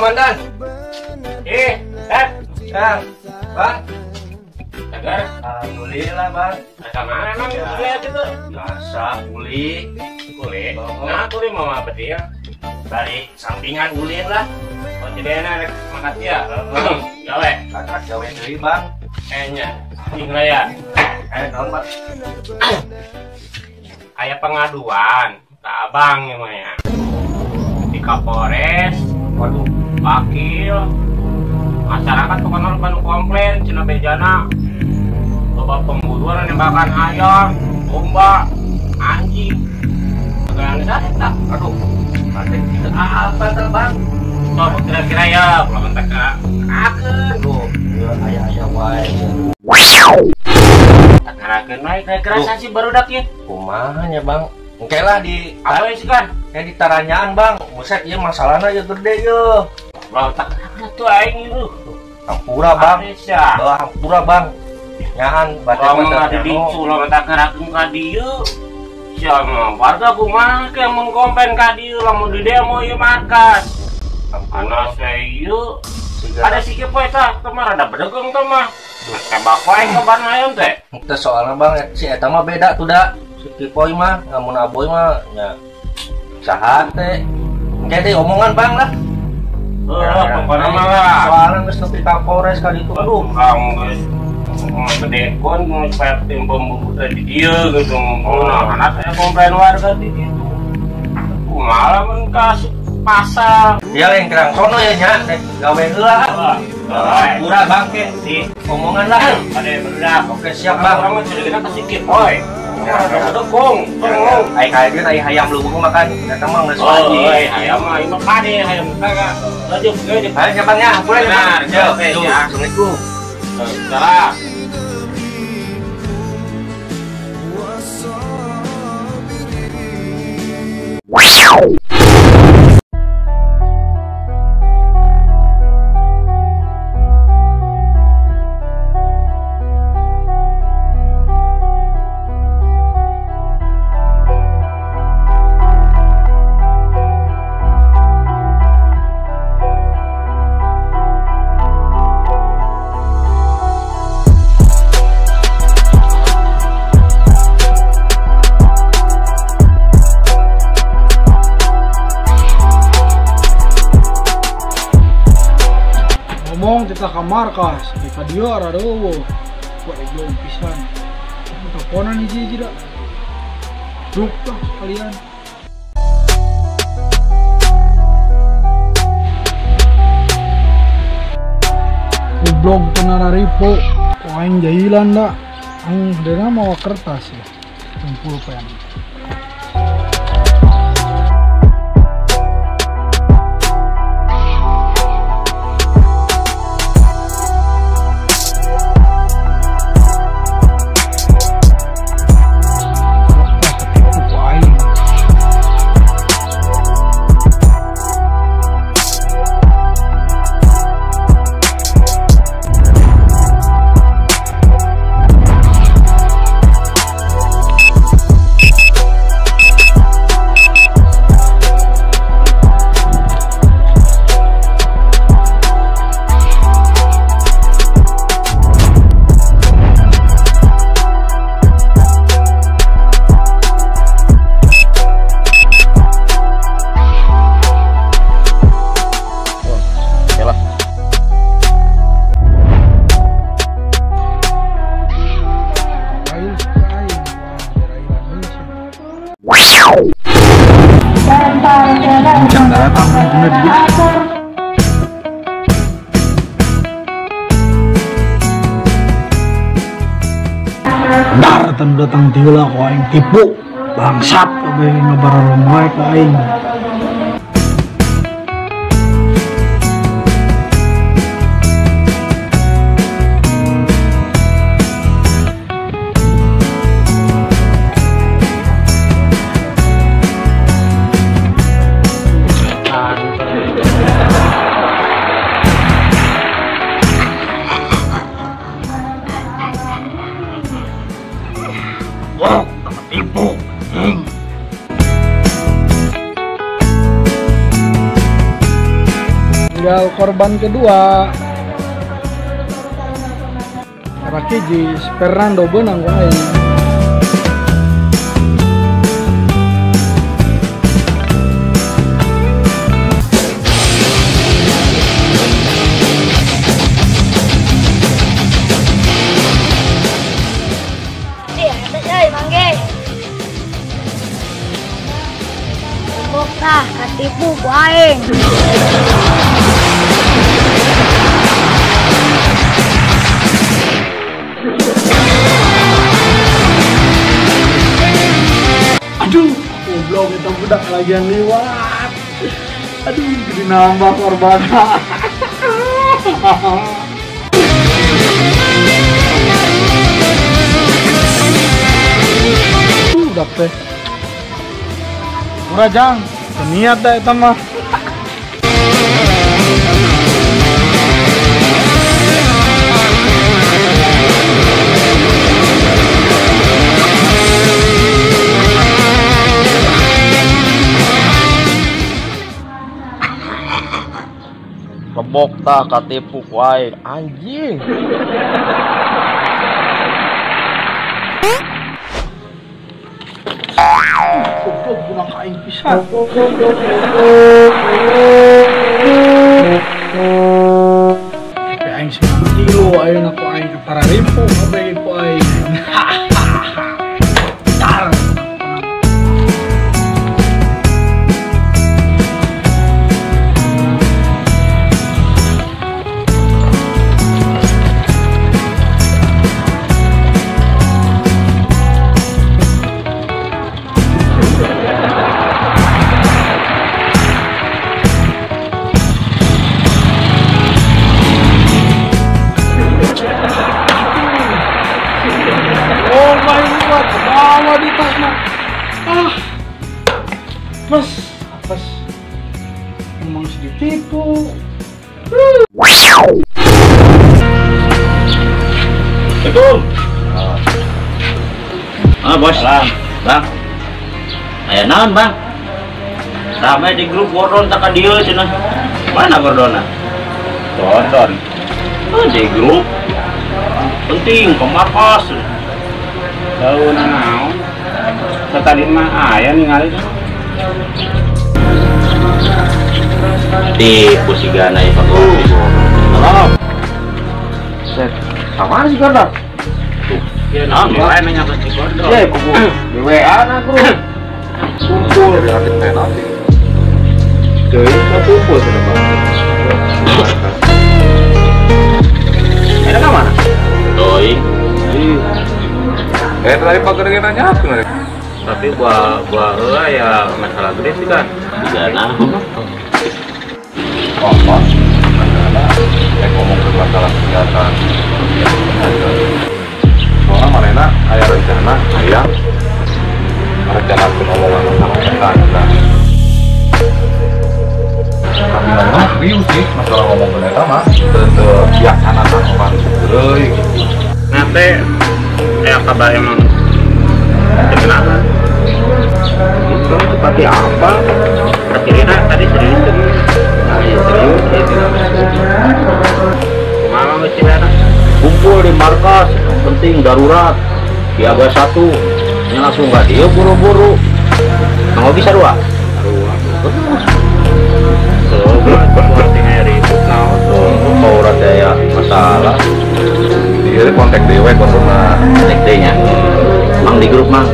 komandan. Dan, Bang. Tegar, Alhamdulillah, Bang. mana emang lihat itu? Biasa, uli. Kulit. Nah, kulit mau apa dia? Dari sampingan kulit lah. Oh, jadi enak makasih ya. Gawe. Kakak gawe deui, Bang. Kayaknya. Tinggal ya. Naon, Bang? Aya pengaduan ke abang emangnya. Di Kapolres, waduh, wakil. Masyarakat tuh kan baru komplain cina bejana loba pembunuhan nembakan ayam, domba, anjing. Dengan saya aduh, ada apa tuh Bang? Coba kira-kira ya, belum tak akan tuh. Ya aya wae. Tak akan naik kira-kira sih baru dak ya. Kumaha nya, Bang? Engke lah di Apa sih kan? kayak ditaranyaan, Bang. Buset, ieu masalahna ya gede yeuh. Belum tak ada tuh aing itu. Hampura, Bang. Aisyah. Bawa hampura, Bang. Nyaan baca Kalau ada dicu, lo tak kerakin ka dieu. Siapa warga kumaha ke mun kompen ka dieu lamun di demo ieu markas. Ana saya ada sikit poe tah, kemar ada bedegung teh mah. Tembak wae kabar ayam teh. Teu soalna, Bang, si eta mah beda tuh da. Si Kipoy mah, ngamun aboy mah nya saha teh. Engke deui omongan, Bang lah. Pokoknya mah lah. Soalnya geus nepi ka Polres ka ditu. Aduh, Kamu guys, gede kon supaya tim pembunuh tadi dia gitu. Nah, anak saya komplain warga di situ. Malah menkas pasal. dia lain kerang sono ya nya, gawe heula. Hampura, Bang, ke di omongan lah. Ada bedak. Oke, siap, Bang. Orang mah cerita sedikit, oi. Ada dukung, tolong. Ai kaegeun ai hayam leuweung makan. Eta mah geus Oh, wajib. ayam mah ini kade, ayam kagak. Lanjut, lanjut. Ayo nya, Bang, ya. Hampura ya, Bang. Benar, oke, ya. Assalamualaikum. Salah. Ngomong kita ke markas, di dia ada wo, buat belum pisan. Teleponan hiji dah, duk lah sekalian. Goblok tenara ripo, aing jahilan dah. Dia mau kertas ya, kumpul pen. Datang tiula ko aing tipu bangsat kabeh ngabararong wae ka aing. tinggal korban kedua. Rakiji Fernando benang kau ini. Nah, katipu ku aing. Aduh, goblok kita budak lagi yang lewat. Aduh, jadi nambah korban. Udah teh. Udah jang. Niat dah itu mah. Kebok tak katipu ku aing anjing. Goblok budak aing pisan. Aing 9 kilo ayeuna ku aing ke Paralimpo kabeh ku aing. Tar. Bawa di tasnya. Mas, emang sedih tipu. Assalamualaikum. Bos. Bang. Aya naon, Bang? Rame di grup Gordon tak dieu cenah. Mana Gordona? Gordon. Di grup. Penting ke markas. Tahu naon? Tadi mah aya ningali. Tipu si Gana ya Pak. Halo. Set. Sama si Gordon. Tuh. Ya naon wae menyapa si Gordon. Ye, kuku. Di WA na, Bro. Kumpul di hati saya nanti. Jadi kita kumpul sudah Bang. Ada ke mana? Doi. Tadi pagar kita nyatu nih. Tapi gua ya masalah gede sih kan. Gana. Apa? Saya ngomong ke masalah kesehatan. Soalnya mana ayah rencana, ayah rencana omongan masalah kesehatan. Tapi memang serius sih masalah ngomong bener mah. Tentu biasa anak orang sebenernya. Nanti ya kabar emang kenapa? Itu seperti apa? Akhirnya tadi serius kan? Nah ya serius ya Kemana nggak sih kumpul di markas, penting darurat Siaga 1 ini langsung nggak dia buru-buru nggak bisa dua kalau ada ya masalah Dia kontak dewe corona. kontak nya mang di grup mang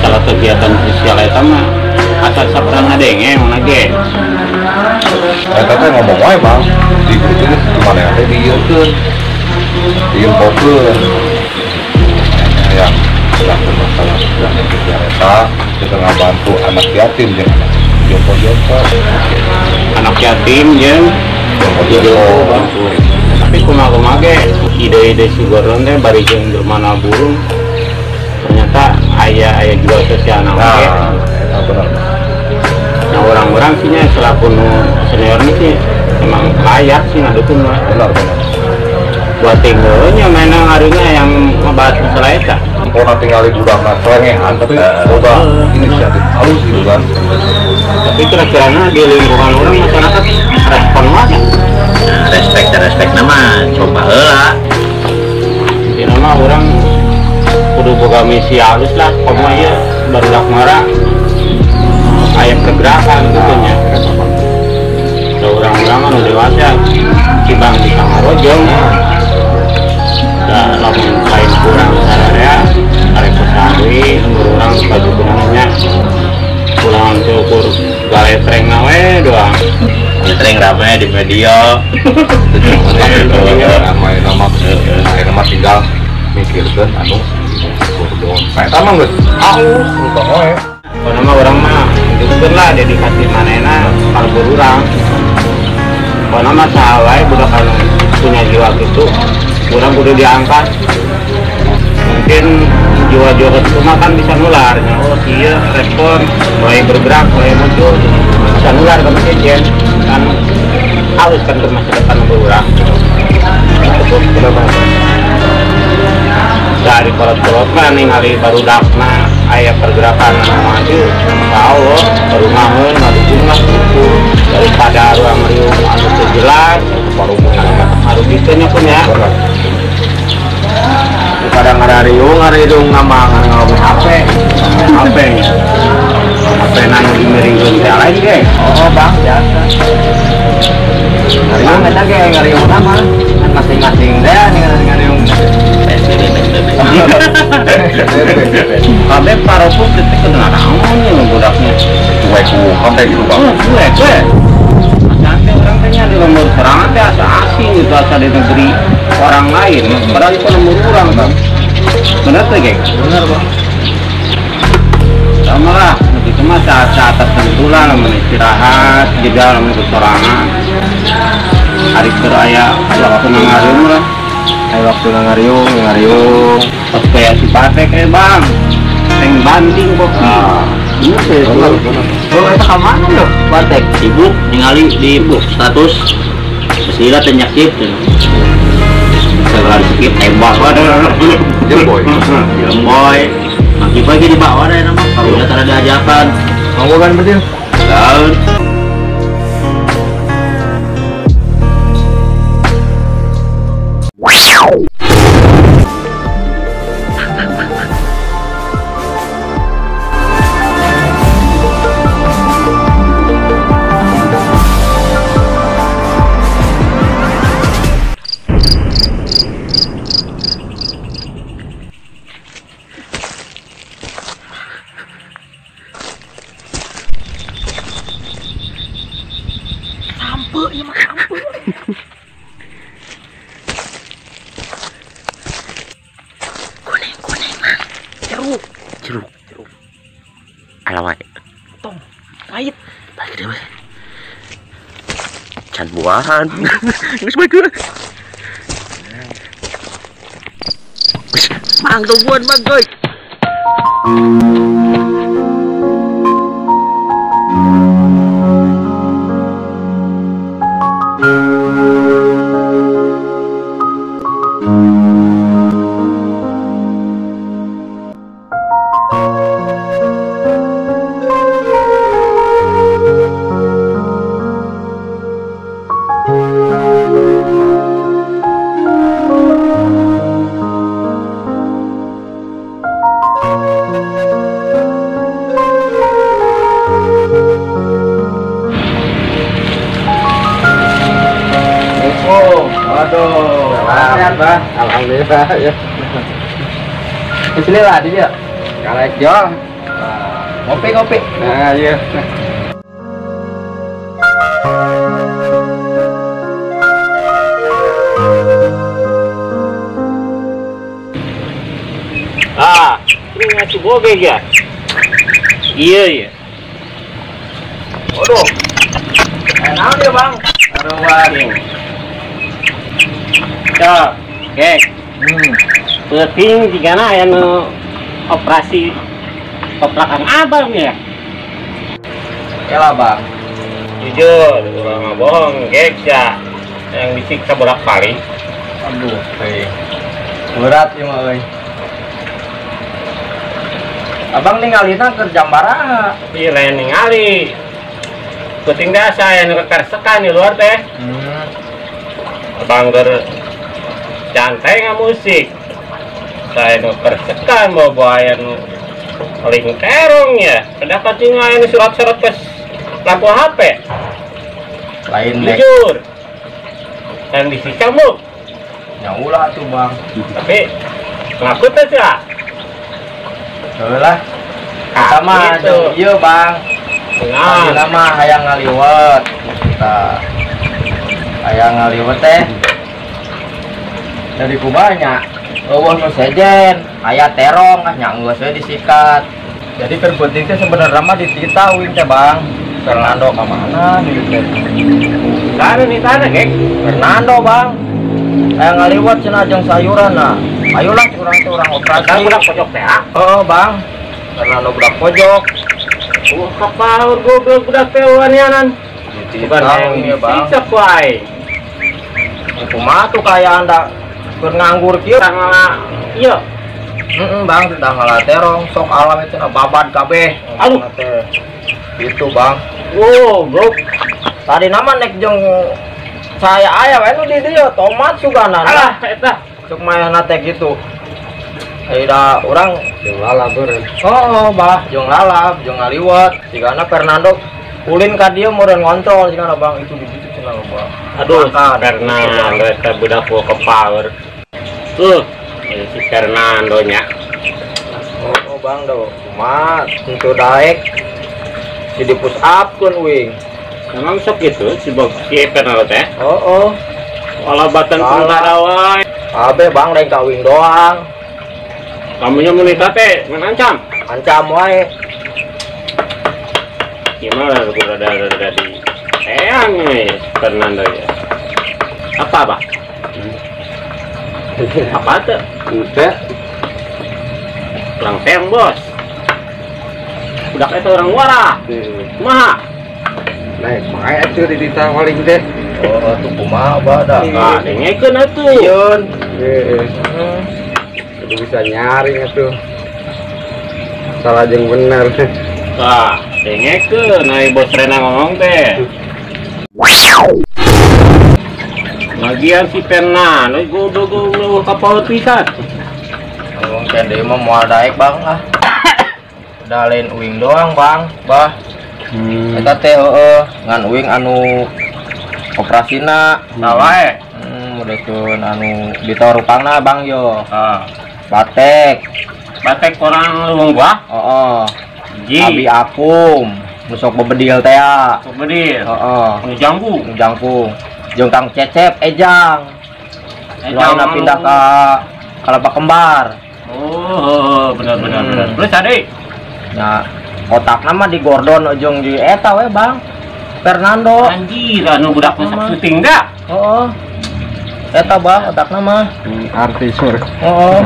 kalau kegiatan sosial itu mah asal sabrang ngadenge mana ge Kita ngomong wae bang di grup ini gimana ya? Diinfokan yang masalah kita nggak bantu anak yatim ya jompo anak yatim ya bantu tapi kumaha ge ide-ide si Gordon teh bari jeung mana burung ternyata ayah juga sosial nama ge nah orang-orang sih nya selaku senior ini sih emang layak sih ngadukun lah benar buat tinggalnya mainan harinya yang ngebahas masalah itu. Mau tinggal di budak selengehan, tapi coba inisiatif halus gitu kan. Tapi kira-kira di lingkungan orang masyarakat respon mana? Nah, respect nama coba lah. Di nama orang kudu boga misi halus lah, pokoknya baru marah ayam pergerakan gitu nya. Ada orang-orang kan dewasa cibang di Sangarojong. Dan lamun lain kurang sararea arek pesawi orang baju benangnya pulang ukur galetreng nawe doang. Sering rame di media. Ramai nama tinggal mikirkan anu kayak sama nggak aus untuk kalau nama orang mah itu lah dedikasi manena kalau berurang kalau nama sawai budak kan punya jiwa gitu kurang udah diangkat mungkin jiwa-jiwa itu mah kan bisa nularnya oh iya respon mulai bergerak mulai muncul bisa nular kan kejadian kan halus kan ke masa depan berurang itu dari kolot-kolot mah ningali baru dakna aya pergerakan maju tahu baru ngamen madu lah gitu daripada ruang riung anu teu jelas baru baru bitenya pun ya daripada ngariung nama ngomong HP nang dimeringkeun teh lain ge oh bang biasa ngariung eta ge ngariung nama kan masing-masing deh ngariung kabeh parapun detik kena naon nih budaknya cueku kayak gitu bang gue sampai orang tanya di lembur serangan teh asa asing gitu asa di negeri orang lain padahal itu lembur orang bang bener tuh geng bener bang sama lah itu mah saat-saat tertentu lah namun istirahat jeda namun kesorangan hari keraya waktu ngariung lah waktu ngariung pas kayak si Patek bang yang banding kok ini sih kalau kita kemana loh Patek Sibuk ningali di status Sila penyakit segala skip tembak waduh jemboy pagi-pagi di bawah ada nama kalau udah ada ajakan mau kan betul dan jeruk alawai Tong, pahit. baik deh weh can buahan nggak sebaik gue mang tungguan bang guys Bah, alhamdulillah ya. Kesini lah dia. Kalek jo. Ngopi. Nah, iya. Ini ngasih boge ya. Iya. Waduh. Enak dia, Bang. Aduh, waduh. Oke. Penting jika yang operasi koplakan abang ya. Ya lah bang. Jujur, orang bohong, gek ya. Yang disiksa bolak balik. Aduh, berat ya mah euy. Abang ningalina keur jam baraha? Ih, lain ningali. Penting dah saya nu kekersekan di luar teh. Abang santai nggak musik. Saya nu kersekan bawa anu paling terong ya. Pendapat tinggal ini surat-surat ke lampu HP. Lain dek. Jujur. Dan disiksa mu. Ya ulah tuh bang. Tapi ngaku teh ya. Lah. Sama gitu. iya bang. Nah, Lama hayang ngaliwat. Kita hayang ngaliwat teh. Dari kubanya. Eueuh nu sejen, aya terong nya geus we disikat. Jadi terpenting teh sebenarnya mah ditita wing teh bang. Fernando ka mana nih teh? sana nih sana gek. Fernando bang. Hayang ngaliwat cenah jeung sayuran nah. Ayolah urang teh urang operasi. Kan budak pojok teh. Oh bang. Fernando budak pojok. Kapaur goblok budak teh wanianan. Bukan yang ini bang. Siksa kuai. Kumaha tuh kaya anda nganggur kieu. Tangala iya. Bang, sudah ngalah terong, sok alam itu na babad kabeh. Aduh. Itu bang. Oh, bro. Tadi nama nek jeung saya aya we nu di dieu tomat sugana. Alah, eta. Cuk mayana teh gitu. Aida urang Jeung lalap beureun. oh, bah, jeung lalap, jeung ngaliwat. Sigana Fernando ulin ka dieu meureun ngontrol sigana bang itu di ditu cenah bang. Aduh, Makan. Fernando eta budak ku ke power. Si Fernando nya. Oh, bang do. Cuma itu daek jadi push up kun wing. Memang sok gitu si Fernando teh. Oh. Olah batan sementara wae. Abe bang lain kawing doang. Kamunya menikah teh mengancam. Ancam wae. Gimana udah di eyang nih Fernando ya. Apa, Pak? Apa tuh? Udah. Kurang teng, Bos. Budak itu orang wara. Kumaha? Naik makanya itu ditita paling teh. Oh, tuh kumaha bada. Ah, dengekeun atuh. Yeun. Kudu bisa nyaring atuh. Salah jeung bener. Tah, dengekeun ai Bos Rena ngomong teh. Lagian si Fernando kudu kapal pisan. Ngomong teh mah moal daek bang ah. Da lain uing doang bang, bah. Eta teh heueuh ngan uing anu operasina. Nah wae. Mudekeun anu ditorukangna bang yo. Ah, Batek. batek orang luwung gua. Heeh. Ji. Abi akum. Nu sok bebedil teh ya. Bedil. Heeh. Nu jambu. Jangkung. Jeung Kang Cecep Ejang. Lainna pindah ka Kalapa Kembar. Oh, benar. Terus ade. Ya, otakna mah di Gordon ujung di eta we, Bang. Fernando. Anjir, anu budak masak syuting dah. Heeh. Eta Bang otakna mah. Artisur. Heeh.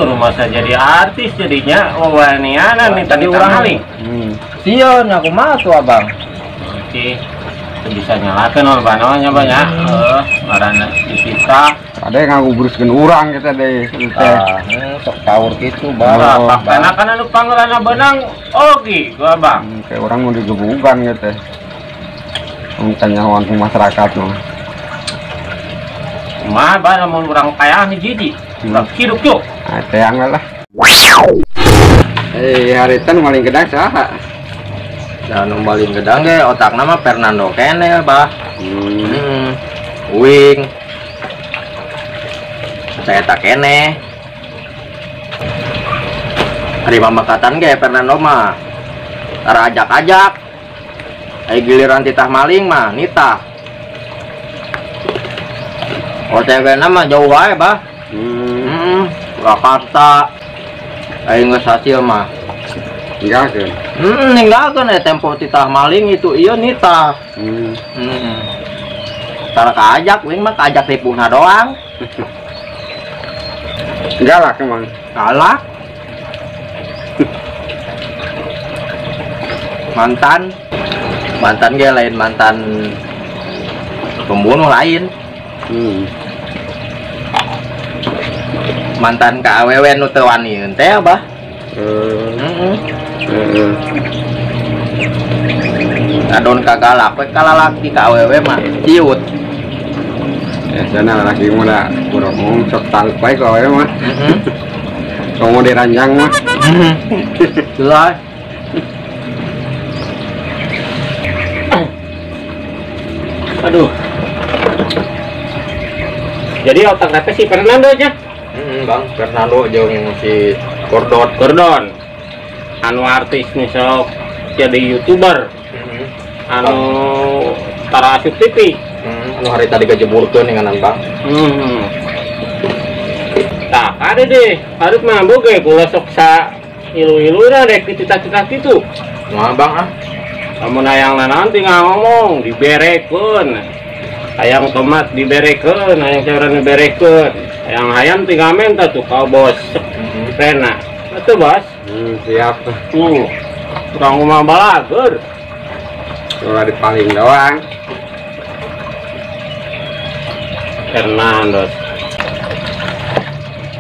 Rumah saya jadi artis jadinya. Oh, wanianan nih tadi orang maling. Sieun aku mah tuh, Abang. Oke. Bisa nyalakan oleh banyak banyak. Karena disita. Ada yang ngagubruskeun urang kita deh. Sok power gitu, Bang. Karena kan anu panggilan benang. Oke, gua Bang. Kayak orang mau digebukan gitu. Tanya langsung masyarakat no. Mah bana mau orang kaya nih jadi. Hidup yuk. Teang lah. Haritan maling gedang saha? Dan paling gedang ge otakna mah Fernando kene, Bah. Wing. Saya tak kene. Hari pambakatan ge Fernando mah. Tara ajak-ajak. Ai giliran titah maling mah nitah. OTW mah jauh wae, Bah. Jakarta. Ai geus hasil mah. Ninggalkeun. Ninggalkeun tempo titah maling itu ieu nitah. Tara kaajak wing mah kaajak tipuna doang. Galak emang. Galak. Mantan ge lain mantan pembunuh lain. mantan ka awewe nu teu wani teh Abah. Adon kagalak we kalalaki ka awewe mah ciut. Ya sana laki muda kurang sok tangk baik kau ya mah. Kau mau diranjang mah. Jelas. Aduh. Jadi otak kata si Fernando nya. Bang Fernando jeung si Gordon. Anu artis nih sok jadi YouTuber. Anu tara asup TV. Anu hari tadi gajeburkeun ngangan Bang. Tak ada deh, harus mah boge kula sok sa ilu-iluna dek cita-cita kitu. Nah Bang ah. Lamun hayang naon tinggal ngomong diberekeun. Hayang tomat diberekeun, hayang sayuran diberekeun. Hayang tinggal minta tuh kau bos. Rena. Atuh bos. Siap. Tukang rumah balager. Cuma dipaling doang. Fernando.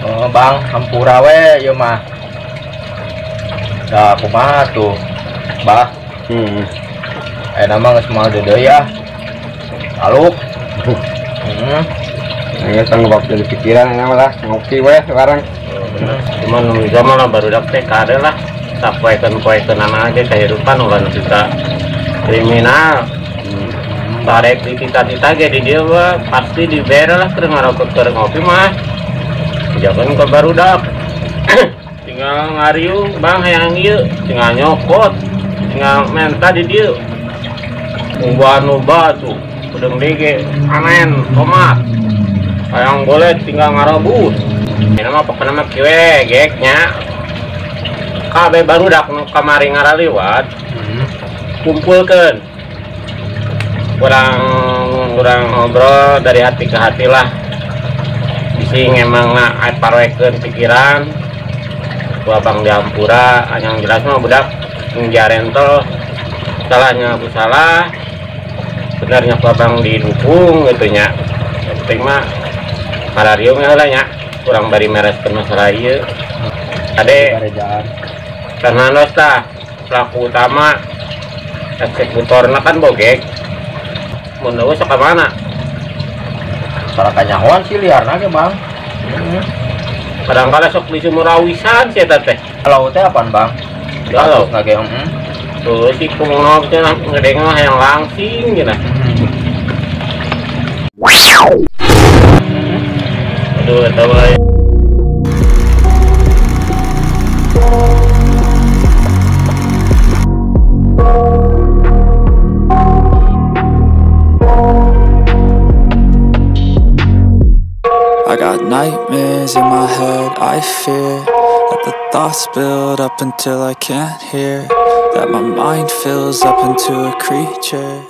Oh Bang, hampura we ieu mah. Da kumaha tuh, Bah? Nama geus moal deudeuy ya. Aluk. Nggak tanggap jadi pikiran ya malah ngopi we sekarang. Cuman zaman lah baru dapet kade lah. Sapoekeun-poekeun aja kehidupan ulah kita kriminal. Barek di cita-cita ge di dieu mah pasti dibere lah keur ngarokok keur ngopi mah. Jangan ke barudak. Tinggal ngariung Bang hayang ieu, tinggal nyokot. Tinggal menta di dieu. Ubah tuh, udah dege anen tomat. Hayang boleh tinggal ngarebut. Ini mah pokoknya mah kieu geknya. Kabeh barudak nu kamari ngaraliwat. Kumpulkeun. Kurang ngobrol dari hati ke hati lah. Bisi emang parwekeun pikiran. Ku abang di Ampura, yang jelas mah budak njarentol salahnya aku salah. Benarnya ku abang didukung gitu nya. Yang penting mah malarium lah nya. Kurang bari mereskeun masalah ieu. Ade Fernando tah pelaku utama, eksekutorna kan bogek. Mun eueuh sok ka mana? Para kanyahoan sih liarna ge Bang. Kadang-kadang sok di sumur awisan sih teh. Kalau teh apaan Bang? Galau ngage tuh si kumaha teh ngedeng mah yang langsing gitu. Aduh eta wae. I got nightmares in my head, I fear that the thoughts build up until I can't hear, that my mind fills up into a creature.